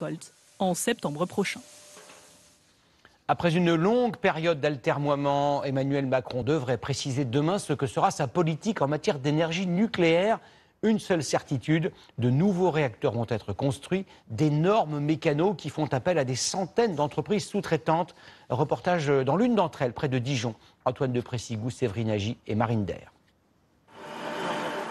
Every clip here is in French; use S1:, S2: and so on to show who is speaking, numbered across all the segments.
S1: Northvolt en septembre prochain.
S2: Après une longue période d'altermoiement, Emmanuel Macron devrait préciser demain ce que sera sa politique en matière d'énergie nucléaire. Une seule certitude, de nouveaux réacteurs vont être construits, d'énormes mécanos qui font appel à des centaines d'entreprises sous-traitantes. Reportage dans l'une d'entre elles, près de Dijon. Antoine de Précigou, Séverine Agi et Marine Der.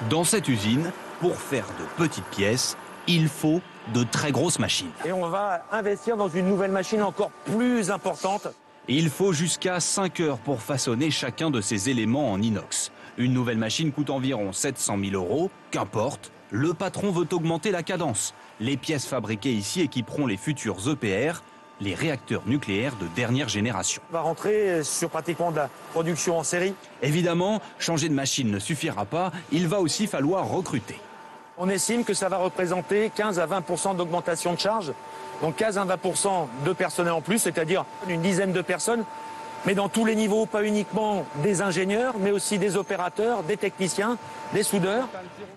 S3: Dans cette usine, pour faire de petites pièces, il faut de très grosses machines.
S4: Et on va investir dans une nouvelle machine encore plus importante.
S3: Il faut jusqu'à 5 heures pour façonner chacun de ces éléments en inox. Une nouvelle machine coûte environ 700 000 €. Qu'importe, le patron veut augmenter la cadence. Les pièces fabriquées ici équiperont les futurs EPR, les réacteurs nucléaires de dernière génération.
S4: On va rentrer sur pratiquement de la production en série.
S3: Évidemment, changer de machine ne suffira pas, il va aussi falloir recruter.
S4: On estime que ça va représenter 15 à 20% d'augmentation de charge. Donc 15 à 20% de personnel en plus, c'est-à-dire une dizaine de personnes, mais dans tous les niveaux, pas uniquement des ingénieurs, mais aussi des opérateurs, des techniciens, des soudeurs.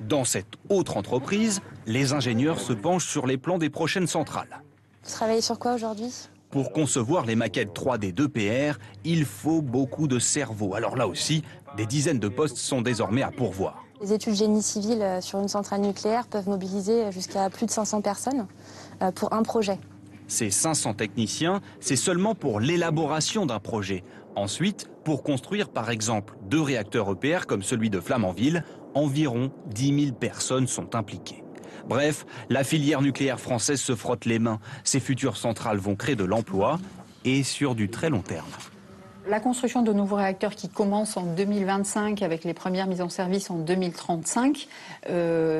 S3: Dans cette autre entreprise, les ingénieurs se penchent sur les plans des prochaines centrales.
S5: Vous travaillez sur quoi aujourd'hui ?
S3: Pour concevoir les maquettes 3D d'EPR, il faut beaucoup de cerveaux. Alors là aussi, des dizaines de postes sont désormais à pourvoir.
S5: Les études génie civil sur une centrale nucléaire peuvent mobiliser jusqu'à plus de 500 personnes pour un projet.
S3: Ces 500 techniciens, c'est seulement pour l'élaboration d'un projet. Ensuite, pour construire par exemple 2 réacteurs EPR comme celui de Flamanville, environ 10 000 personnes sont impliquées. Bref, la filière nucléaire française se frotte les mains. Ces futures centrales vont créer de l'emploi et sur du très long terme.
S6: La construction de nouveaux réacteurs qui commencent en 2025 avec les premières mises en service en 2035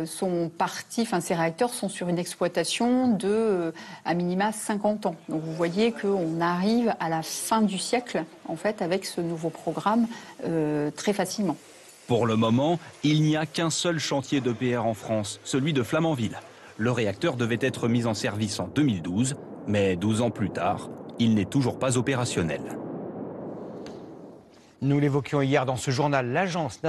S6: sont partis, ces réacteurs sont sur une exploitation de à minima 50 ans. Donc vous voyez qu'on arrive à la fin du siècle en fait avec ce nouveau programme très facilement.
S3: Pour le moment, il n'y a qu'un seul chantier d'EPR en France, celui de Flamanville. Le réacteur devait être mis en service en 2012, mais 12 ans plus tard, il n'est toujours pas opérationnel.
S2: Nous l'évoquions hier dans ce journal, l'agence